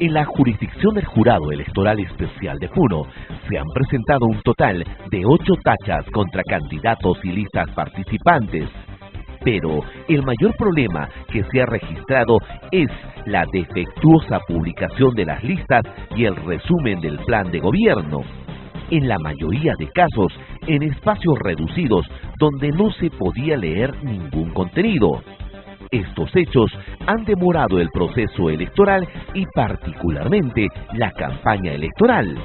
En la jurisdicción del Jurado Electoral Especial de Puno se han presentado un total de 8 tachas contra candidatos y listas participantes. Pero el mayor problema que se ha registrado es la defectuosa publicación de las listas y el resumen del plan de gobierno. En la mayoría de casos, en espacios reducidos donde no se podía leer ningún contenido. Estos hechos han demorado el proceso electoral y particularmente la campaña electoral.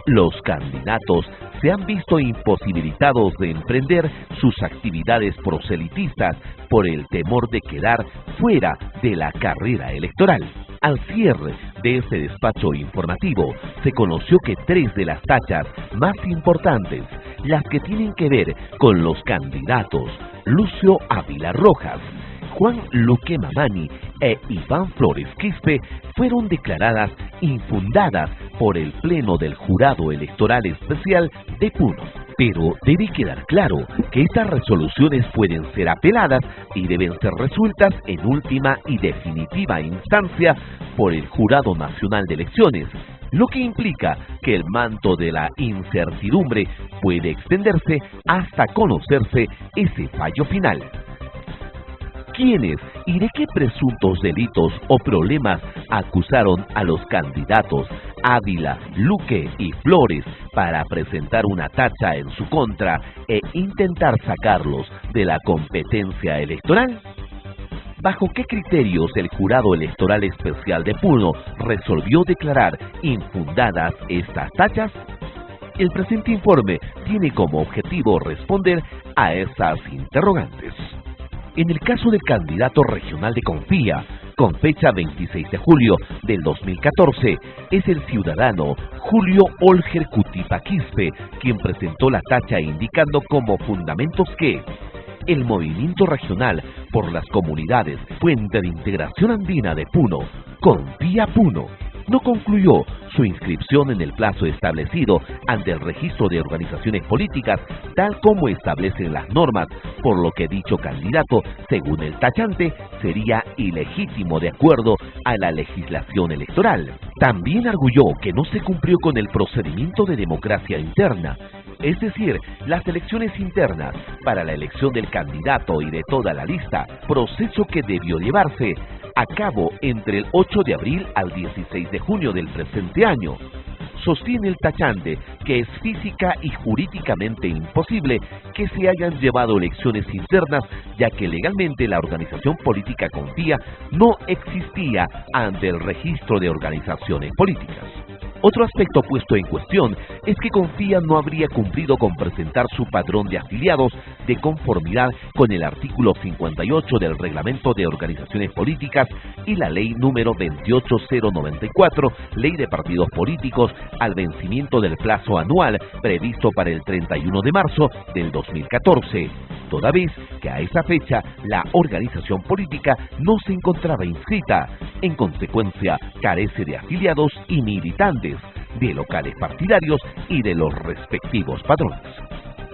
Los candidatos se han visto imposibilitados de emprender sus actividades proselitistas por el temor de quedar fuera de la carrera electoral. Al cierre de este despacho informativo, se conoció que 3 de las tachas más importantes, las que tienen que ver con los candidatos Lucio Ávila Rojas, Juan Luque Mamani e Iván Flores Quispe, fueron declaradas infundadas por el Pleno del Jurado Electoral Especial de Puno. Pero debe quedar claro que estas resoluciones pueden ser apeladas y deben ser resueltas en última y definitiva instancia por el Jurado Nacional de Elecciones, lo que implica que el manto de la incertidumbre puede extenderse hasta conocerse ese fallo final. ¿Quiénes y de qué presuntos delitos o problemas acusaron a los candidatos Ávila, Luque y Flores para presentar una tacha en su contra e intentar sacarlos de la competencia electoral? ¿Bajo qué criterios el Jurado Electoral Especial de Puno resolvió declarar infundadas estas tachas? El presente informe tiene como objetivo responder a esas interrogantes. En el caso del candidato regional de Confía, con fecha 26 de julio del 2014, es el ciudadano Julio Olger Cutipa Quispe quien presentó la tacha indicando como fundamentos que el Movimiento Regional por las Comunidades Fuente de Integración Andina de Puno, Confía Puno, no concluyó su inscripción en el plazo establecido ante el registro de organizaciones políticas tal como establecen las normas, por lo que dicho candidato, según el tachante, sería ilegítimo de acuerdo a la legislación electoral. También arguyó que no se cumplió con el procedimiento de democracia interna, es decir, las elecciones internas para la elección del candidato y de toda la lista, proceso que debió llevarse a cabo entre el 8 de abril al 16 de junio del presente año. Sostiene el tachante que es física y jurídicamente imposible que se hayan llevado elecciones internas, ya que legalmente la organización política Confía no existía ante el registro de organizaciones políticas. Otro aspecto puesto en cuestión es que Confía no habría cumplido con presentar su padrón de afiliados de conformidad con el artículo 58 del Reglamento de Organizaciones Políticas y la Ley número 28094, Ley de Partidos Políticos, al vencimiento del plazo anual previsto para el 31 de marzo del 2014, toda vez que a esa fecha la organización política no se encontraba inscrita. En consecuencia, carece de afiliados y militantes, de locales partidarios y de los respectivos padrones.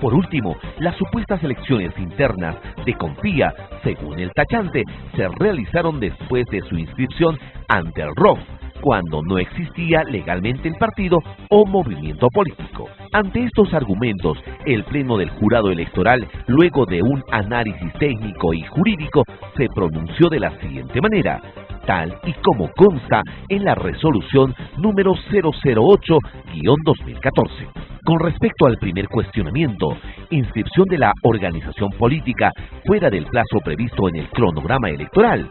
Por último, las supuestas elecciones internas de Confía, según el tachante, se realizaron después de su inscripción ante el ROF, cuando no existía legalmente el partido o movimiento político. Ante estos argumentos, el Pleno del Jurado Electoral, luego de un análisis técnico y jurídico, se pronunció de la siguiente manera, tal y como consta en la resolución número 008-2014. Con respecto al primer cuestionamiento, inscripción de la organización política fuera del plazo previsto en el cronograma electoral,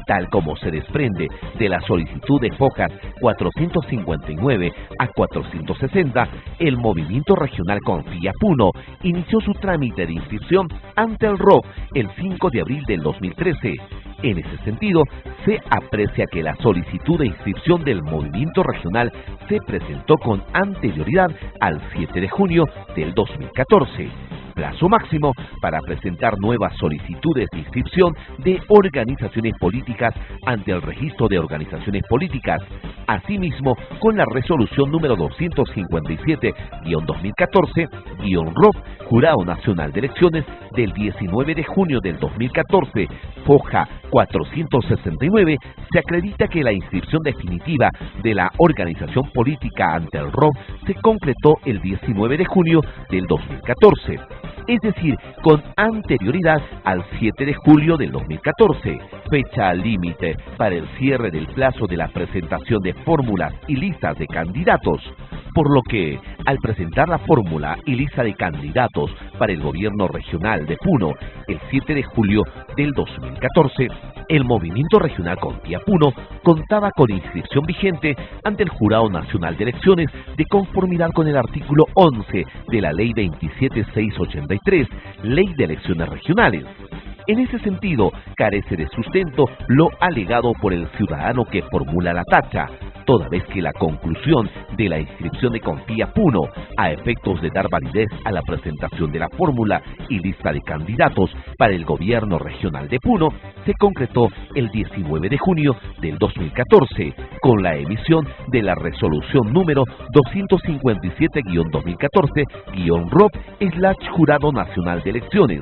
tal como se desprende de la solicitud de hojas 459 a 460, el Movimiento Regional Confía Puno inició su trámite de inscripción ante el ROF el 5 de abril del 2013. En ese sentido, se aprecia que la solicitud de inscripción del Movimiento Regional se presentó con anterioridad al 7 de junio del 2014. Plazo máximo para presentar nuevas solicitudes de inscripción de organizaciones políticas ante el registro de organizaciones políticas. Asimismo, con la resolución número 257-2014-ROF, Jurado Nacional de Elecciones del 19 de junio del 2014, foja 469 se acredita que la inscripción definitiva de la organización política ante el ROV se concretó el 19 de junio del 2014, es decir, con anterioridad al 7 de julio del 2014, fecha límite para el cierre del plazo de la presentación de fórmulas y listas de candidatos, por lo que, al presentar la fórmula y lista de candidatos para el gobierno regional de Puno el 7 de julio del 2014, el Movimiento Regional Compía Puno contaba con inscripción vigente ante el Jurado Nacional de Elecciones de conformidad con el artículo 11 de la Ley 27683, Ley de Elecciones Regionales. En ese sentido, carece de sustento lo alegado por el ciudadano que formula la tacha, toda vez que la conclusión de la inscripción de Compía Puno, a efectos de dar validez a la presentación de la fórmula y lista de candidatos para el gobierno regional de Puno, se concretó el 19 de junio del 2014, con la emisión de la resolución número 257-2014-ROP/Jurado Nacional de Elecciones,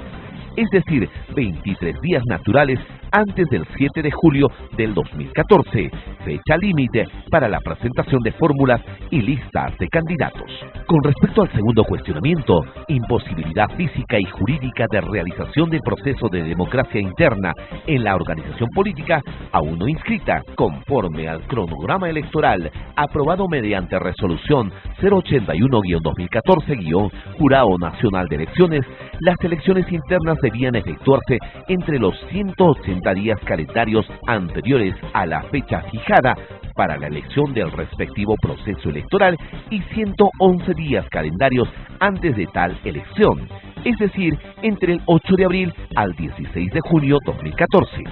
es decir, 23 días naturales antes del 7 de julio del 2014, fecha límite para la presentación de fórmulas y listas de candidatos. Con respecto al segundo cuestionamiento, imposibilidad física y jurídica de realización del proceso de democracia interna en la organización política aún no inscrita, conforme al cronograma electoral aprobado mediante resolución 081-2014-Jurado Nacional de Elecciones, las elecciones internas debían efectuarse entre los 180 días calendarios anteriores a la fecha fijada para la elección del respectivo proceso electoral y 111 días calendarios antes de tal elección, es decir, entre el 8 de abril al 16 de junio 2014.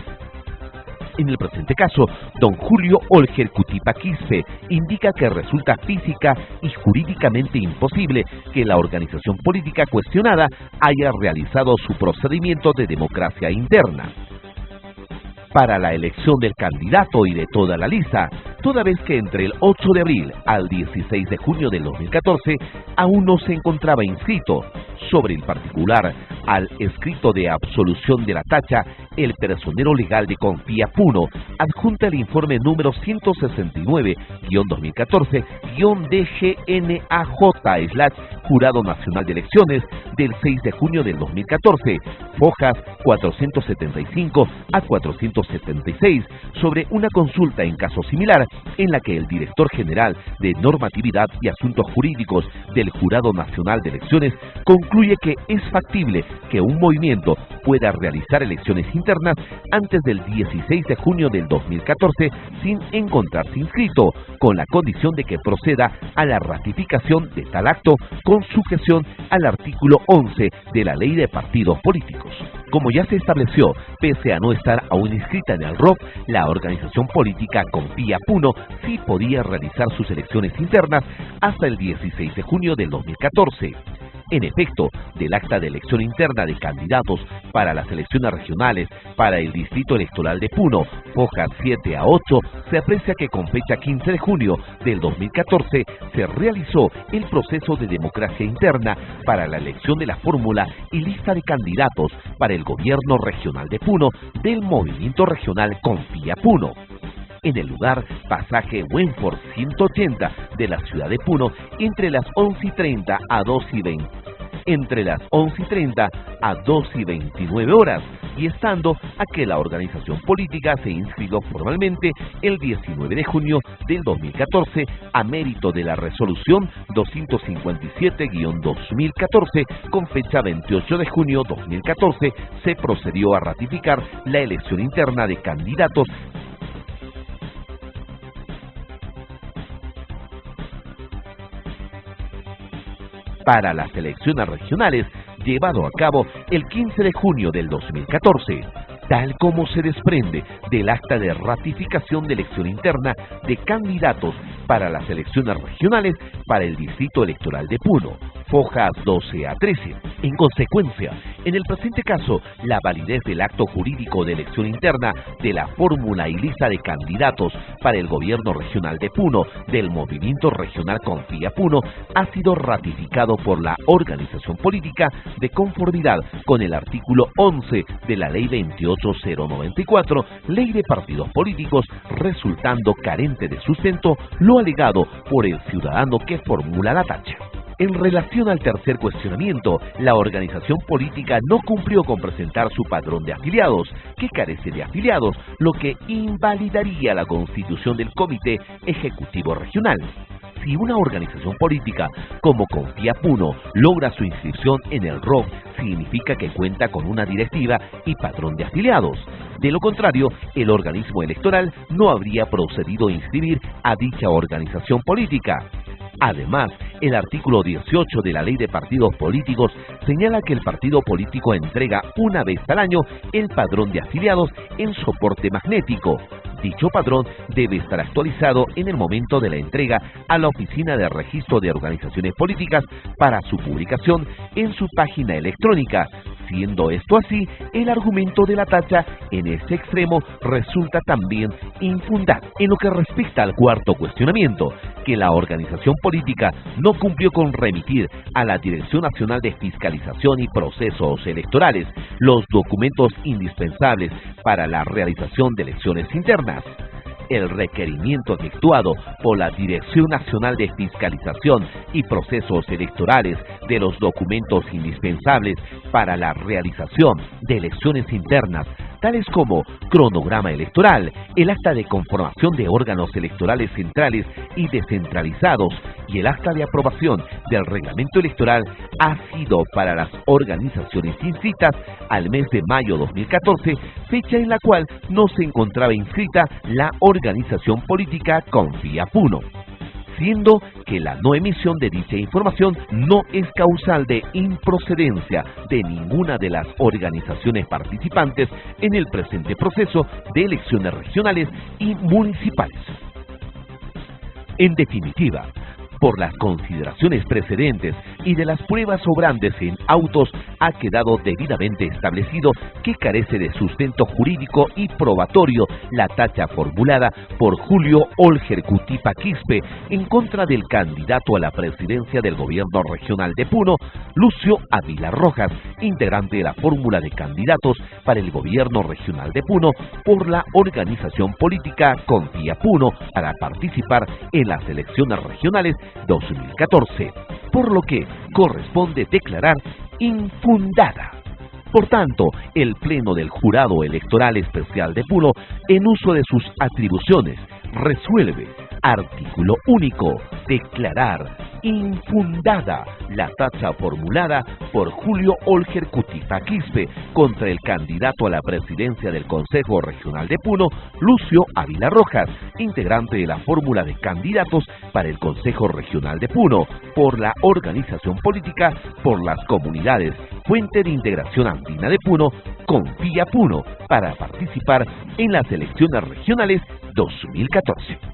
En el presente caso, don Julio Olger Cutipa Quispe indica que resulta física y jurídicamente imposible que la organización política cuestionada haya realizado su procedimiento de democracia interna para la elección del candidato y de toda la lista, toda vez que entre el 8 de abril al 16 de junio del 2014 aún no se encontraba inscrito. Sobre el particular, al escrito de absolución de la tacha, el personero legal de Compía Puno adjunta el informe número 169-2014-DGNAJ/Jurado Nacional de Elecciones del 6 de junio del 2014, hojas 475 a 476, sobre una consulta en caso similar en la que el director general de Normatividad y Asuntos Jurídicos del Jurado Nacional de Elecciones concluye que es factible que un movimiento pueda realizar elecciones internas antes del 16 de junio del 2014 sin encontrarse inscrito, con la condición de que proceda a la ratificación de tal acto con sujeción al artículo 11 de la Ley de Partidos Políticos. Como ya se estableció, pese a no estar aún inscrita en el ROP, la organización política Compía Puno sí podía realizar sus elecciones internas hasta el 16 de junio del 2014. En efecto, del acta de elección interna de candidatos para las elecciones regionales para el Distrito Electoral de Puno, hojas 7 a 8, se aprecia que con fecha 15 de junio del 2014 se realizó el proceso de democracia interna para la elección de la fórmula y lista de candidatos para el gobierno regional de Puno del Movimiento Regional Compía Puno. En el lugar pasaje Wenford 180 de la ciudad de Puno entre las 11:30 a 2:20, entre las 11:30 a 2:29 horas, y estando a que la organización política se inscribió formalmente el 19 de junio del 2014 a mérito de la resolución 257-2014 con fecha 28 de junio 2014 se procedió a ratificar la elección interna de candidatos para las elecciones regionales, llevado a cabo el 15 de junio del 2014, tal como se desprende del acta de ratificación de elección interna de candidatos para las elecciones regionales para el Distrito Electoral de Puno, fojas 12 a 13. En consecuencia, en el presente caso, la validez del acto jurídico de elección interna de la fórmula y lista de candidatos para el gobierno regional de Puno del Movimiento Regional Confía Puno ha sido ratificado por la organización política de conformidad con el artículo 11 de la Ley 28094, Ley de Partidos Políticos, resultando carente de sustento lo alegado por el ciudadano que formula la tacha. En relación al tercer cuestionamiento, la organización política no cumplió con presentar su padrón de afiliados, que carece de afiliados, lo que invalidaría la constitución del Comité Ejecutivo Regional. Si una organización política como Confía Puno logra su inscripción en el ROC, significa que cuenta con una directiva y padrón de afiliados. De lo contrario, el organismo electoral no habría procedido a inscribir a dicha organización política. Además, el artículo 18 de la Ley de Partidos Políticos señala que el partido político entrega una vez al año el padrón de afiliados en soporte magnético. Dicho padrón debe estar actualizado en el momento de la entrega a la Oficina de Registro de Organizaciones Políticas para su publicación en su página electrónica. Siendo esto así, el argumento de la tacha en este extremo resulta también infundado. En lo que respecta al cuarto cuestionamiento, que la organización política no cumplió con remitir a la Dirección Nacional de Fiscalización y Procesos Electorales los documentos indispensables para la realización de elecciones internas. El requerimiento efectuado por la Dirección Nacional de Fiscalización y Procesos Electorales de los documentos indispensables para la realización de elecciones internas, tales como cronograma electoral, el acta de conformación de órganos electorales centrales y descentralizados y el acta de aprobación del reglamento electoral, ha sido para las organizaciones inscritas al mes de mayo 2014, fecha en la cual no se encontraba inscrita la organización política Confía Puno, siendo que la no emisión de dicha información no es causal de improcedencia de ninguna de las organizaciones participantes en el presente proceso de elecciones regionales y municipales. En definitiva, por las consideraciones precedentes y de las pruebas sobrantes en autos, ha quedado debidamente establecido que carece de sustento jurídico y probatorio la tacha formulada por Julio Olger Cutipa Quispe en contra del candidato a la presidencia del gobierno regional de Puno, Lucio Ávila Rojas, integrante de la fórmula de candidatos para el gobierno regional de Puno por la organización política Confía Puno para participar en las elecciones regionales 2014, por lo que corresponde declarar infundada. Por tanto, el Pleno del Jurado Electoral Especial de Puno, en uso de sus atribuciones, resuelve, artículo único, declarar infundada la tacha formulada por Julio Olger Cutipa Quispe contra el candidato a la presidencia del Consejo Regional de Puno, Lucio Ávila Rojas, integrante de la fórmula de candidatos para el Consejo Regional de Puno, por la organización política por las comunidades Fuente de Integración Andina de Puno, Confía Puno, para participar en las elecciones regionales 2014.